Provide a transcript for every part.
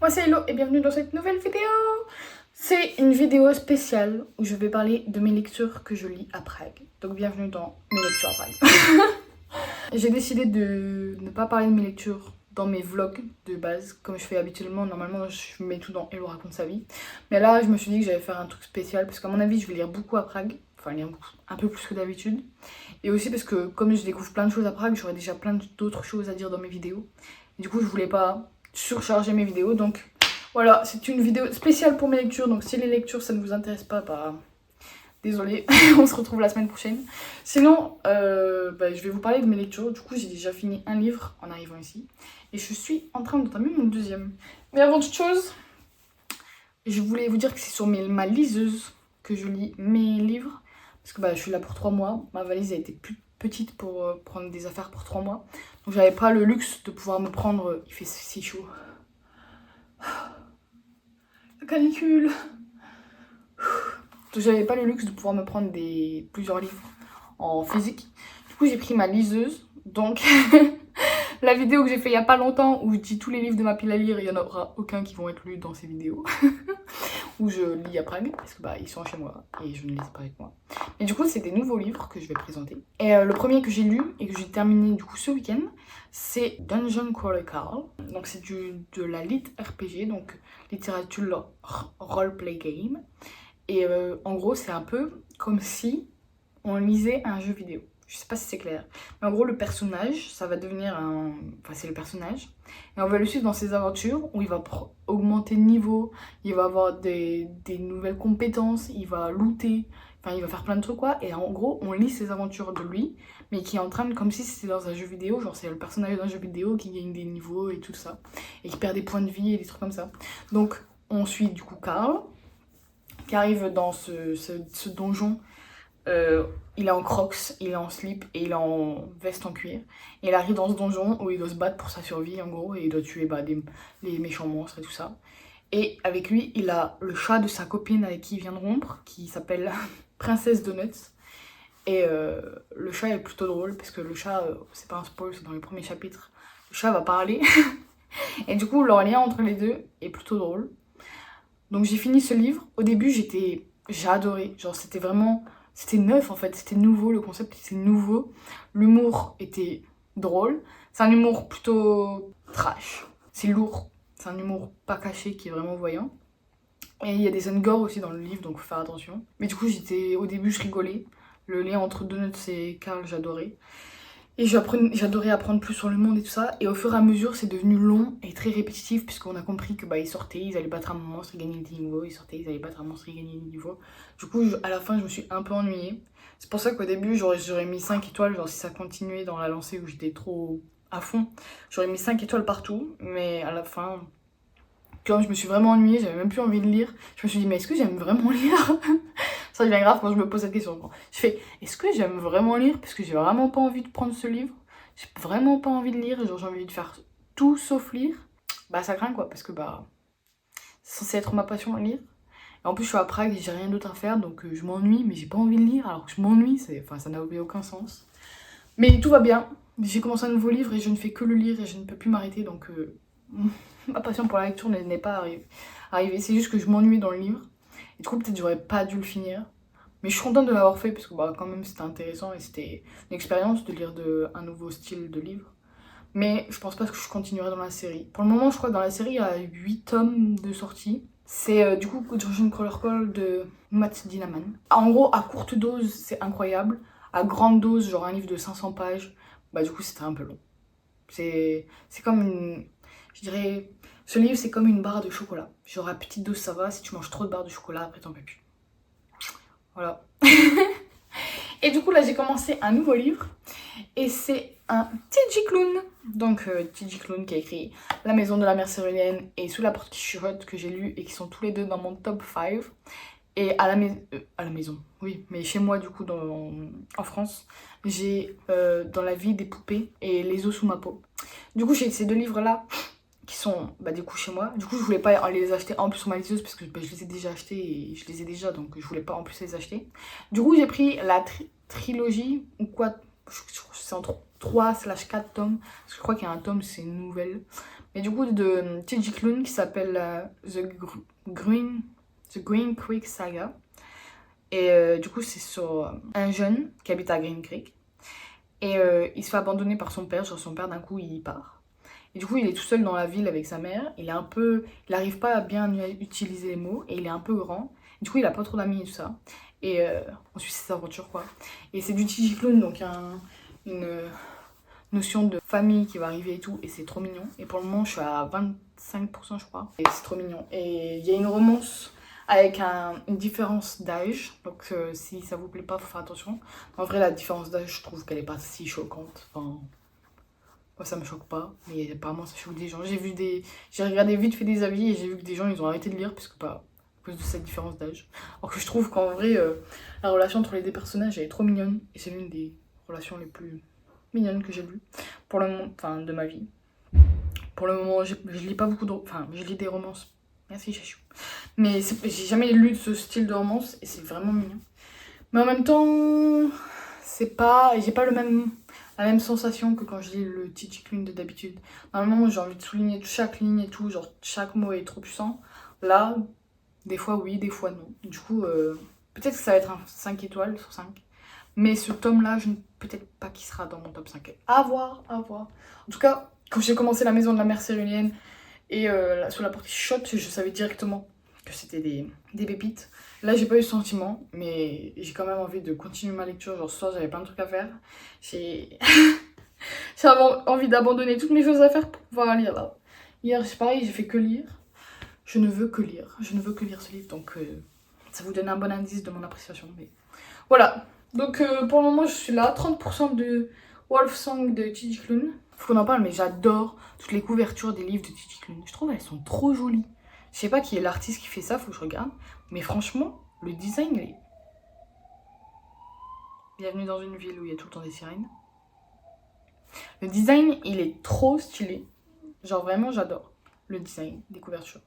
Moi c'est Hello et bienvenue dans cette nouvelle vidéo. C'est une vidéo spéciale où je vais parler de mes lectures que je lis à Prague. Donc bienvenue dans mes lectures à Prague. J'ai décidé de ne pas parler de mes lectures dans mes vlogs de base, comme je fais habituellement. Normalement je mets tout dans Hello raconte sa vie. Mais là je me suis dit que j'allais faire un truc spécial parce qu'à mon avis je vais lire beaucoup à Prague. Enfin lire un peu plus que d'habitude. Et aussi parce que comme je découvre plein de choses à Prague, j'aurai déjà plein d'autres choses à dire dans mes vidéos. Et du coup je voulais pas surcharger mes vidéos, donc voilà, c'est une vidéo spéciale pour mes lectures. Donc si les lectures ça ne vous intéresse pas, bah désolé, on se retrouve la semaine prochaine. Sinon je vais vous parler de mes lectures. Du coup j'ai déjà fini un livre en arrivant ici et je suis en train d'entamer mon deuxième. Mais avant toute chose, je voulais vous dire que c'est sur ma liseuse que je lis mes livres, parce que je suis là pour 3 mois. Ma valise a été plus petite pour prendre des affaires pour 3 mois. Donc j'avais pas le luxe de pouvoir me prendre... Il fait si chaud. La canicule. Donc j'avais pas le luxe de pouvoir me prendre plusieurs livres en physique. Du coup j'ai pris ma liseuse. Donc la vidéo que j'ai fait il y a pas longtemps où je dis tous les livres de ma pile à lire, il y en aura aucun qui vont être lus dans ces vidéos. Où je lis à Prague, parce que ils sont chez moi et je ne les ai pas avec moi. Et du coup c'est des nouveaux livres que je vais présenter. Et le premier que j'ai lu et que j'ai terminé du coup ce week-end, c'est Dungeon Crawler Carl. Donc c'est de la lit RPG, donc littérature roleplay game. Et en gros c'est un peu comme si on lisait un jeu vidéo. Je sais pas si c'est clair. Mais en gros, le personnage, ça va devenir un... Enfin, c'est le personnage. Et on va le suivre dans ses aventures où il va augmenter de niveau, il va avoir des nouvelles compétences, il va looter, enfin, il va faire plein de trucs, quoi. Et en gros, on lit ses aventures de lui, mais qui est en train de... Comme si c'était dans un jeu vidéo, genre c'est le personnage d'un jeu vidéo qui gagne des niveaux et tout ça. Et qui perd des points de vie et des trucs comme ça. Donc, on suit du coup Carl, qui arrive dans ce donjon. Il est en crocs, il est en slip et il est en veste en cuir. Et il arrive dans ce donjon où il doit se battre pour sa survie en gros. Et il doit tuer les méchants monstres et tout ça. Et avec lui, il a le chat de sa copine avec qui il vient de rompre, qui s'appelle Princesse Donuts. Et le chat est plutôt drôle parce que le chat, c'est pas un spoil, c'est dans les premiers chapitres. Le chat va parler. Et du coup, leur lien entre les deux est plutôt drôle. Donc j'ai fini ce livre. Au début, j'ai adoré. Genre c'était vraiment... C'était neuf en fait, c'était nouveau, le concept était nouveau. L'humour était drôle. C'est un humour plutôt trash. C'est lourd. C'est un humour pas caché qui est vraiment voyant. Et il y a des scènes gore aussi dans le livre, donc faut faire attention. Mais du coup, au début, je rigolais. Le lien entre Donuts et Carl, j'adorais. Et j'adorais apprendre plus sur le monde et tout ça. Et au fur et à mesure, c'est devenu long et très répétitif, puisqu'on a compris que ils sortaient, ils allaient battre un monstre et gagner des niveaux. Ils sortaient, ils allaient battre un monstre et gagner des niveaux. Du coup, à la fin, je me suis un peu ennuyée. C'est pour ça qu'au début, j'aurais mis 5 étoiles. Genre, si ça continuait dans la lancée où j'étais trop à fond, j'aurais mis 5 étoiles partout. Mais à la fin, quand je me suis vraiment ennuyée, j'avais même plus envie de lire. Je me suis dit, mais est-ce que j'aime vraiment lire? Ça devient grave quand je me pose cette question. Je fais, est-ce que j'aime vraiment lire? Parce que j'ai vraiment pas envie de prendre ce livre. J'ai vraiment pas envie de lire. Genre, j'ai envie de faire tout sauf lire. Ça craint quoi, parce que c'est censé être ma passion à lire. Et en plus, je suis à Prague et j'ai rien d'autre à faire, donc je m'ennuie, mais j'ai pas envie de lire. Alors que je m'ennuie, enfin, ça n'a aucun sens. Mais tout va bien. J'ai commencé un nouveau livre et je ne fais que le lire et je ne peux plus m'arrêter, donc ma passion pour la lecture n'est pas arrivée. C'est juste que je m'ennuyais dans le livre. Et du coup, peut-être j'aurais pas dû le finir. Mais je suis contente de l'avoir fait parce que quand même c'était intéressant et c'était une expérience de lire un nouveau style de livre. Mais je pense pas que je continuerai dans la série. Pour le moment, je crois que dans la série, il y a 8 tomes de sortie. C'est du coup Dungeon Crawler Call de Matt Dinaman. En gros, à courte dose, c'est incroyable. À grande dose, genre un livre de 500 pages, du coup, c'était un peu long. C'est comme une... Je dirais... Ce livre, c'est comme une barre de chocolat. Genre à petite dose, ça va. Si tu manges trop de barres de chocolat, après, t'en peux plus. Voilà. Et du coup, là, j'ai commencé un nouveau livre. Et c'est un TJ Klune. Donc, TJ Klune qui a écrit La maison de la mère céruléenne et Sous la porte qui chuchote, que j'ai lu et qui sont tous les deux dans mon top 5. Et à la maison, oui, mais chez moi, du coup, en France, j'ai Dans la vie des poupées et Les os sous ma peau. Du coup, j'ai ces deux livres-là qui sont du coup chez moi. Du coup, je voulais pas les acheter en plus sur ma liseuse parce que je les ai déjà achetés et je les ai déjà, donc je voulais pas en plus les acheter. Du coup, j'ai pris la trilogie ou quoi, c'est entre 3/4 tomes, parce que je crois qu'il y a un tome, c'est une nouvelle. mais du coup de TJ Klune qui s'appelle The Green Creek Saga. Et du coup c'est sur un jeune qui habite à Green Creek. Et il se fait abandonner par son père, genre son père d'un coup il part. Et du coup il est tout seul dans la ville avec sa mère, il arrive pas à bien utiliser les mots et il est un peu grand. Du coup il a pas trop d'amis et tout ça. Et on suit ses aventures quoi. Et c'est du TJ Klune, donc il y a une notion de famille qui va arriver et tout, et c'est trop mignon. Et pour le moment je suis à 25% je crois, et c'est trop mignon. Et il y a une romance avec une différence d'âge, donc si ça vous plaît pas, faut faire attention. En vrai, la différence d'âge, je trouve qu'elle est pas si choquante. Enfin, moi ça me choque pas, mais apparemment ça choque des gens. J'ai regardé vite fait des avis et j'ai vu que des gens ils ont arrêté de lire parce que à cause de cette différence d'âge. Alors que je trouve qu'en vrai, la relation entre les deux personnages elle est trop mignonne et c'est l'une des relations les plus mignonnes que j'ai lues pour le moment, enfin de ma vie. Pour le moment, je lis pas beaucoup de, enfin je lis des romances. Merci Chachou. Mais j'ai jamais lu de ce style de romance et c'est vraiment mignon. Mais en même temps, j'ai pas la même sensation que quand je lis le TJ Klune de d'habitude. Normalement, j'ai envie de souligner chaque ligne et tout, genre chaque mot est trop puissant. Là, des fois oui, des fois non. Du coup, peut-être que ça va être un 5 étoiles sur 5. Mais ce tome-là, peut-être pas qu'il sera dans mon top 5. À voir, à voir. En tout cas, quand j'ai commencé La Maison de la Mère Céruléenne, et sur la partie shot, je savais directement que c'était des pépites. Là, j'ai pas eu ce sentiment, mais j'ai quand même envie de continuer ma lecture. Genre, ce soir, j'avais plein de trucs à faire. J'avais envie d'abandonner toutes mes choses à faire pour pouvoir lire là. Hier, c'est pareil, j'ai fait que lire. Je ne veux que lire. Je ne veux que lire ce livre, donc ça vous donne un bon indice de mon appréciation. Mais voilà. Donc, pour le moment, je suis là. 30% de Wolfsong de TJ Klune. Faut qu'on en parle, mais j'adore toutes les couvertures des livres de TJ Klune. Je trouve elles sont trop jolies. Je sais pas qui est l'artiste qui fait ça, faut que je regarde. Mais franchement, le design, il est... Bienvenue dans une ville où il y a tout le temps des sirènes. Le design, il est trop stylé. Genre vraiment, j'adore le design des couvertures.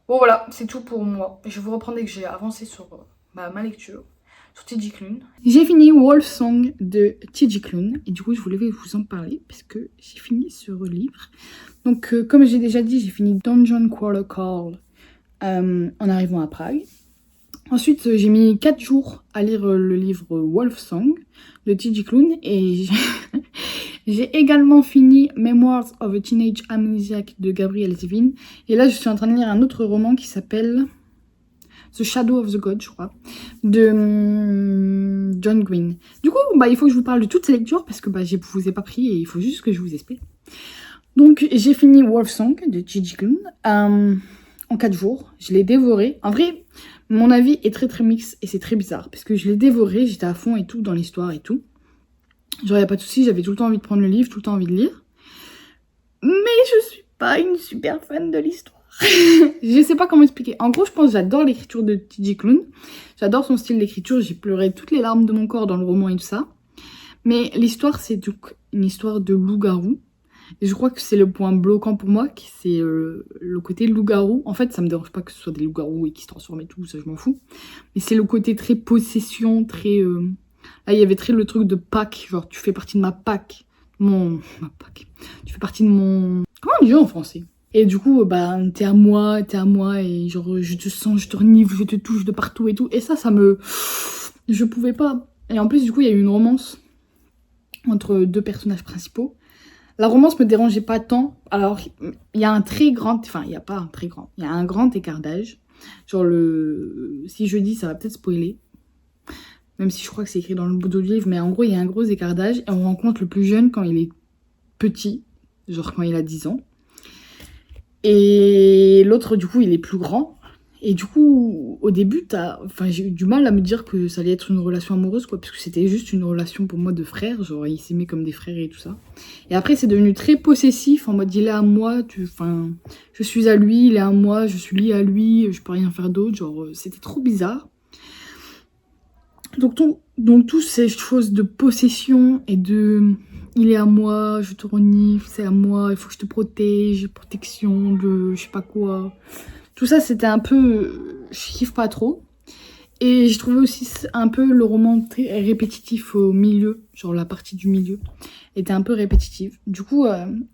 Bon voilà, c'est tout pour moi. Je vais vous reprendre dès que j'ai avancé sur ma lecture. Sur TJ Klune. J'ai fini Wolfsong de TJ Klune et du coup je voulais vous en parler parce que j'ai fini ce livre. Donc comme j'ai déjà dit, j'ai fini Dungeon Crawler Call en arrivant à Prague. Ensuite j'ai mis 4 jours à lire le livre Wolfsong de TJ Klune et j'ai également fini Memoirs of a Teenage Amnesiac de Gabrielle Zevin. Et là je suis en train de lire un autre roman qui s'appelle The Shadow of the God, je crois, de John Green. Du coup, il faut que je vous parle de toutes ces lectures parce que je vous ai pas pris et il faut juste que je vous explique. Donc, j'ai fini Wolfsong de TJ Klune en 4 jours. Je l'ai dévoré. En vrai, mon avis est très très mix et c'est très bizarre parce que je l'ai dévoré, j'étais à fond et tout dans l'histoire et tout. Genre, y a pas de souci, j'avais tout le temps envie de prendre le livre, tout le temps envie de lire. Mais je suis pas une super fan de l'histoire. Je sais pas comment expliquer. En gros, je pense que j'adore l'écriture de TJ Klune. J'adore son style d'écriture. J'ai pleuré toutes les larmes de mon corps dans le roman et tout ça. Mais l'histoire, c'est une histoire de loup-garou. Et je crois que c'est le point bloquant pour moi, c'est le côté loup-garou. En fait, ça me dérange pas que ce soit des loups-garous et qui se transforment et tout, ça je m'en fous. Mais c'est le côté très possession, très... Là, il y avait très le truc de pack. Genre, tu fais partie de ma pack. Ma pack. Tu fais partie de mon... Comment on dit en français ? Et du coup, t'es à moi, et genre, je te sens, je te renifle, je te touche de partout et tout. Et ça me... Je pouvais pas. Et en plus, du coup, il y a eu une romance entre deux personnages principaux. La romance me dérangeait pas tant. Alors, il y a un très grand... Enfin, il n'y a pas un très grand. Il y a un grand écart d'âge. Genre, si je dis, ça va peut-être spoiler. Même si je crois que c'est écrit dans le bout du livre. Mais en gros, il y a un gros écart d'âge. Et on rencontre le plus jeune quand il est petit. Genre, quand il a 10 ans. Et l'autre, du coup, il est plus grand. Et du coup, au début, j'ai eu du mal à me dire que ça allait être une relation amoureuse, quoi. Parce que c'était juste une relation pour moi de frères. Genre, ils s'aimaient comme des frères et tout ça. Et après, c'est devenu très possessif. En mode, il est à moi. Je suis à lui, il est à moi. Je suis liée à lui. Je peux rien faire d'autre. Genre, c'était trop bizarre. Donc, toutes ces choses de possession et de... Il est à moi, je te renifle, c'est à moi, il faut que je te protège, protection de je sais pas quoi. Tout ça, c'était un peu... Je kiffe pas trop. Et j'ai trouvé aussi un peu le roman très répétitif au milieu. Genre la partie du milieu était un peu répétitive. Du coup,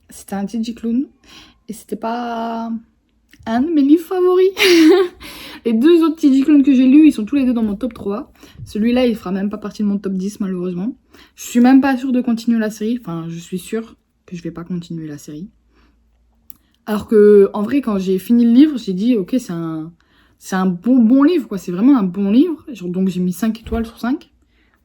c'était un TJ Klune. et c'était pas un de mes livres favoris. Les 2 autres TJ Clone que j'ai lus, ils sont tous les 2 dans mon top 3. Celui-là, il fera même pas partie de mon top 10 malheureusement. Je suis même pas sûre de continuer la série, enfin je suis sûre que je vais pas continuer la série. Alors que en vrai, quand j'ai fini le livre, j'ai dit ok, c'est un bon livre quoi, c'est vraiment un bon livre. Genre, donc j'ai mis 5 étoiles sur 5.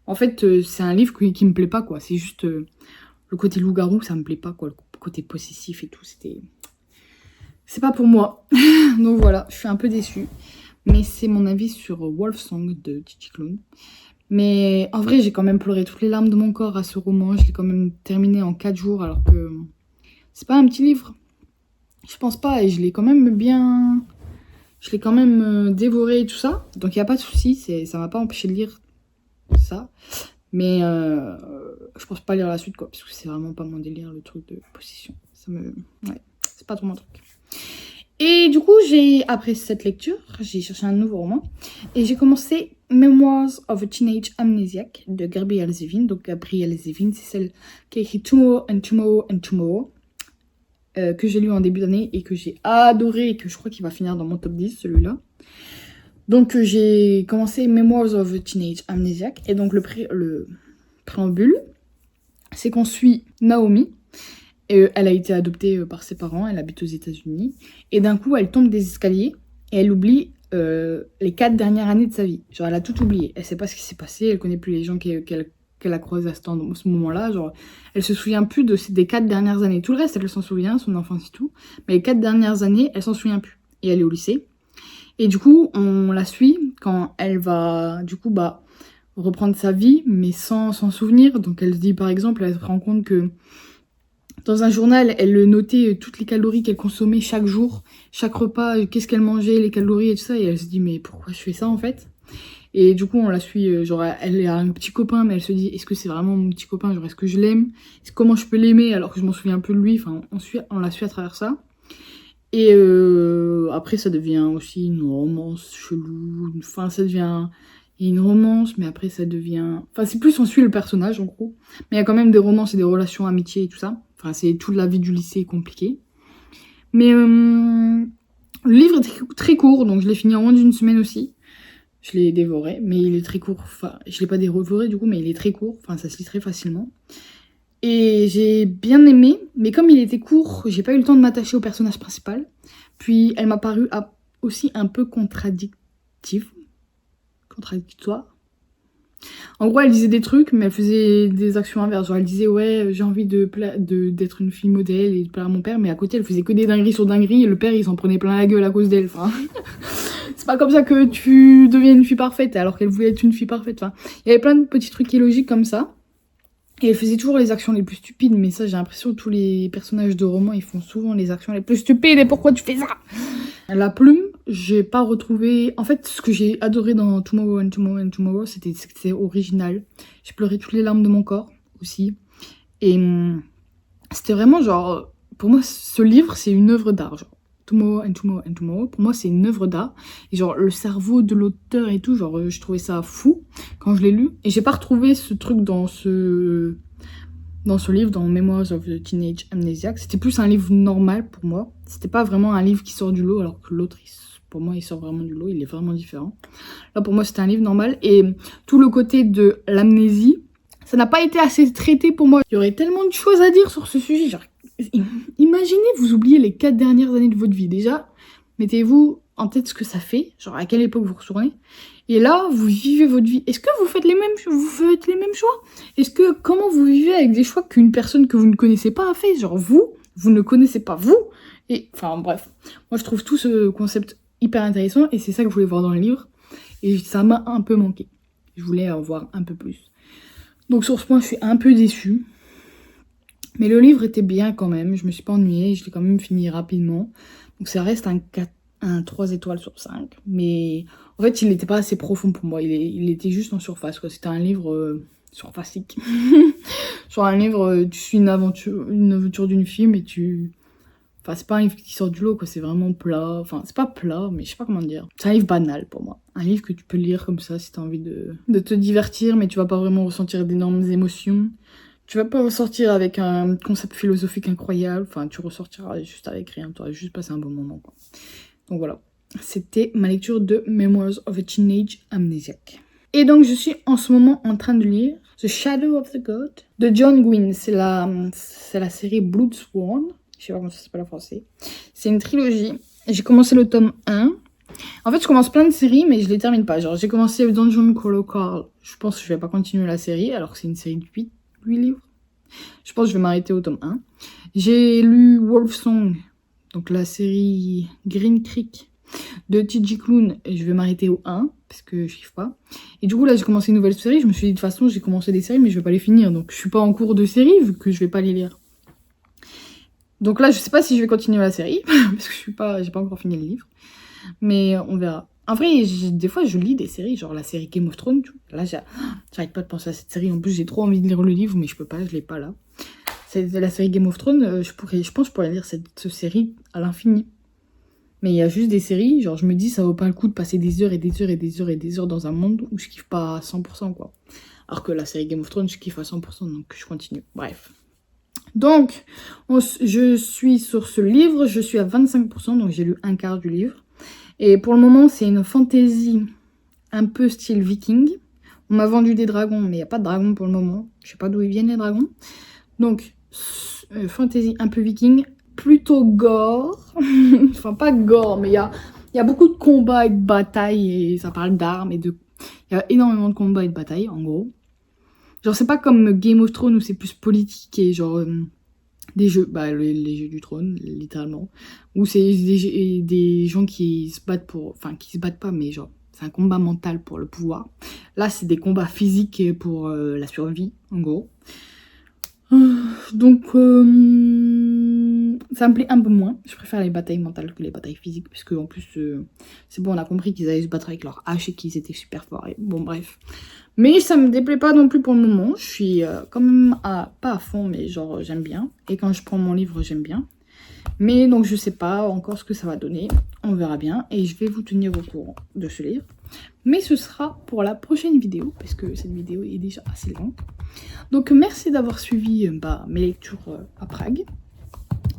En fait, c'est un livre qui me plaît pas quoi, c'est juste le côté loup-garou, ça me plaît pas quoi, le côté possessif et tout, c'est pas pour moi. Donc voilà, je suis un peu déçue. Mais c'est mon avis sur Wolf Song de TJ Clone. Mais en vrai, j'ai quand même pleuré toutes les larmes de mon corps à ce roman. Je l'ai quand même terminé en 4 jours alors que c'est pas un petit livre. Je pense pas, et je l'ai quand même bien... Je l'ai quand même dévoré et tout ça. Donc il n'y a pas de souci, ça m'a pas empêché de lire ça. Mais je pense pas lire la suite quoi, parce que c'est vraiment pas mon délire le truc de possession. Ouais, c'est pas trop mon truc. Et du coup, après cette lecture, j'ai cherché un nouveau roman. Et j'ai commencé Memoirs of a Teenage Amnesiac de Gabrielle Zevin. Donc Gabrielle Zevin, c'est celle qui a écrit Tomorrow and Tomorrow and Tomorrow. Que j'ai lu en début d'année et que j'ai adoré et que je crois qu'il va finir dans mon top 10 celui-là. Donc j'ai commencé Memoirs of a Teenage Amnesiac et donc le préambule, c'est qu'on suit Naomi. Elle a été adoptée par ses parents, elle habite aux États-Unis et d'un coup elle tombe des escaliers et elle oublie les 4 dernières années de sa vie. Genre elle a tout oublié, elle sait pas ce qui s'est passé, elle connaît plus les gens qu'elle a croisés à ce moment-là, genre elle se souvient plus des 4 dernières années. Tout le reste elle s'en souvient, son enfance et tout, mais les 4 dernières années elle s'en souvient plus. Et elle est au lycée. Et du coup on la suit quand elle va du coup reprendre sa vie mais sans s'en souvenir. Donc elle se dit par exemple, elle se rend compte que dans un journal, elle notait toutes les calories qu'elle consommait chaque jour, chaque repas, qu'est-ce qu'elle mangeait, les calories et tout ça. Et elle se dit, mais pourquoi je fais ça en fait? Et du coup, on la suit, genre, elle a un petit copain, mais elle se dit, est-ce que c'est vraiment mon petit copain? Genre, est-ce que je l'aime? Comment je peux l'aimer alors que je m'en souviens un peu de lui? Enfin, on la suit à travers ça. Et après, ça devient aussi une romance chelou. Enfin, ça devient... Il y a une romance, mais après, ça devient... Enfin, c'est plus on suit le personnage, en gros. Mais il y a quand même des romances et des relations amitié et tout ça. Enfin, c'est toute la vie du lycée compliquée. Mais le livre est très court, donc je l'ai fini en moins d'une semaine aussi. Je l'ai dévoré, mais il est très court. Enfin, je l'ai pas dévoré du coup, mais il est très court. Enfin, ça se lit très facilement. Et j'ai bien aimé, mais comme il était court, j'ai pas eu le temps de m'attacher au personnage principal. Puis elle m'a paru aussi un peu contradictoire. En gros, elle disait des trucs, mais elle faisait des actions inverses. Genre, elle disait, ouais, j'ai envie d'être une fille modèle et de plaire à mon père, mais à côté, elle faisait que des dingueries sur dingueries, et le père, il s'en prenait plein la gueule à cause d'elle. Enfin, c'est pas comme ça que tu deviens une fille parfaite, alors qu'elle voulait être une fille parfaite. Enfin, il y avait plein de petits trucs illogiques comme ça. Et elle faisait toujours les actions les plus stupides, mais ça, j'ai l'impression que tous les personnages de romans, ils font souvent les actions les plus stupides. Et pourquoi tu fais ça? La plume, j'ai pas retrouvé... En fait, ce que j'ai adoré dans Tomorrow and Tomorrow and Tomorrow, c'était que c'était original. J'ai pleuré toutes les larmes de mon corps, aussi. Et c'était vraiment genre... Pour moi, ce livre, c'est une œuvre d'art, genre. Tomorrow and Tomorrow and Tomorrow, pour moi, c'est une œuvre d'art. Et genre, le cerveau de l'auteur et tout, genre, je trouvais ça fou quand je l'ai lu. Et j'ai pas retrouvé ce truc dans ce livre, dans Memoirs of the Teenage Amnesiac. C'était plus un livre normal pour moi. C'était pas vraiment un livre qui sort du lot, alors que l'autre, pour moi, il sort vraiment du lot. Il est vraiment différent. Là, pour moi, c'était un livre normal. Et tout le côté de l'amnésie, ça n'a pas été assez traité pour moi. Il y aurait tellement de choses à dire sur ce sujet. Genre, imaginez, vous oubliez les 4 dernières années de votre vie. Déjà, mettez-vous en tête ce que ça fait. Genre, à quelle époque vous retournez. Et là, vous vivez votre vie. Est-ce que vous faites les mêmes choix? Est-ce que, comment vous vivez avec des choix qu'une personne que vous ne connaissez pas a fait? Genre, vous ne connaissez pas vous. Et, enfin, bref. Moi, je trouve tout ce concept hyper intéressant. Et c'est ça que je voulais voir dans le livre. Et ça m'a un peu manqué. Je voulais en voir un peu plus. Donc, sur ce point, je suis un peu déçue. Mais le livre était bien quand même. Je me suis pas ennuyée. Je l'ai quand même fini rapidement. Donc, ça reste un 3 étoiles sur 5. Mais en fait, il n'était pas assez profond pour moi. Il était juste en surface, quoi. C'était un livre surfacique. Genre un livre, tu suis une aventure d'une fille, mais tu... Enfin, c'est pas un livre qui sort du lot, quoi. C'est vraiment plat. Enfin, c'est pas plat, mais je sais pas comment dire. C'est un livre banal pour moi. Un livre que tu peux lire comme ça si t'as envie de te divertir, mais tu vas pas vraiment ressentir d'énormes émotions. Tu vas pas ressortir avec un concept philosophique incroyable. Enfin, tu ressortiras juste avec rien. Tu auras juste passé un bon moment, quoi. Donc voilà. C'était ma lecture de Memoirs of a Teenage Amnesiac. Et donc, je suis en ce moment en train de lire The Shadow of the God de John Gwynne. C'est la série Bloodsworn. Je sais pas comment ça s'appelle en français. C'est une trilogie. J'ai commencé le tome 1. En fait, je commence plein de séries, mais je les termine pas. Genre, j'ai commencé Dungeon Crawl Carl. Je pense que je vais pas continuer la série, alors que c'est une série de 8 livres. Je pense que je vais m'arrêter au tome 1. J'ai lu Wolfsong, donc la série Green Creek de T.J. Klune, et je vais m'arrêter au 1, parce que je kiffe pas. Et du coup, là, j'ai commencé une nouvelle série. Je me suis dit, de toute façon, j'ai commencé des séries, mais je vais pas les finir. Donc, je suis pas en cours de série, vu que je vais pas les lire. Donc là, je sais pas si je vais continuer la série, parce que j'ai pas encore fini le livre. Mais on verra. En vrai, des fois, je lis des séries, genre la série Game of Thrones. Là, j'arrête pas de penser à cette série. En plus, j'ai trop envie de lire le livre, mais je peux pas, je l'ai pas là. C'est la série Game of Thrones. Je pense que je pourrais lire cette série à l'infini. Mais il y a juste des séries, genre je me dis, ça vaut pas le coup de passer des heures et des heures et des heures et des heures dans un monde où je kiffe pas à 100%, quoi. Alors que la série Game of Thrones, je kiffe à 100%, donc je continue. Bref. Donc, je suis sur ce livre, je suis à 25%, donc j'ai lu un quart du livre. Et pour le moment, c'est une fantasy un peu style viking. On m'a vendu des dragons, mais il n'y a pas de dragons pour le moment. Je sais pas d'où ils viennent les dragons. Donc, fantasy un peu viking, plutôt gore. Enfin, pas gore, mais il y a beaucoup de combats et de batailles, et ça parle d'armes et de... Il y a énormément de combats et de batailles, en gros. Genre, c'est pas comme Game of Thrones où c'est plus politique et genre... des jeux, bah les jeux du trône, littéralement. Où c'est des gens qui se battent pour... Enfin, qui se battent pas, mais genre... C'est un combat mental pour le pouvoir. Là, c'est des combats physiques pour la survie, en gros. Donc, ça me plaît un peu moins. Je préfère les batailles mentales que les batailles physiques. Parce qu'en plus, c'est bon, on a compris qu'ils allaient se battre avec leur hache et qu'ils étaient super forts. Et bon, bref. Mais ça me déplaît pas non plus pour le moment. Je suis quand même pas à fond, mais genre, j'aime bien. Et quand je prends mon livre, j'aime bien. Mais donc, je sais pas encore ce que ça va donner. On verra bien. Et je vais vous tenir au courant de ce livre. Mais ce sera pour la prochaine vidéo. Parce que cette vidéo est déjà assez longue. Donc merci d'avoir suivi mes lectures à Prague.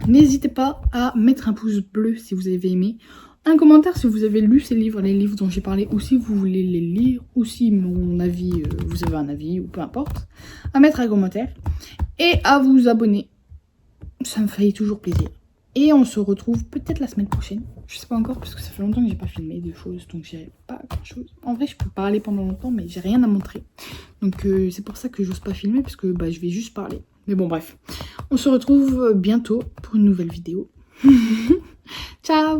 N'hésitez pas à mettre un pouce bleu si vous avez aimé. Un commentaire si vous avez lu ces livres, les livres dont j'ai parlé, ou si vous voulez les lire, ou si mon avis, vous avez un avis, ou peu importe. À mettre un commentaire. Et à vous abonner. Ça me fait toujours plaisir. Et on se retrouve peut-être la semaine prochaine. Je sais pas encore parce que ça fait longtemps que j'ai pas filmé de choses, donc j'ai pas grand chose. En vrai, je peux parler pendant longtemps, mais j'ai rien à montrer. Donc c'est pour ça que j'ose pas filmer parce que je vais juste parler. Mais bon, bref. On se retrouve bientôt pour une nouvelle vidéo. Ciao!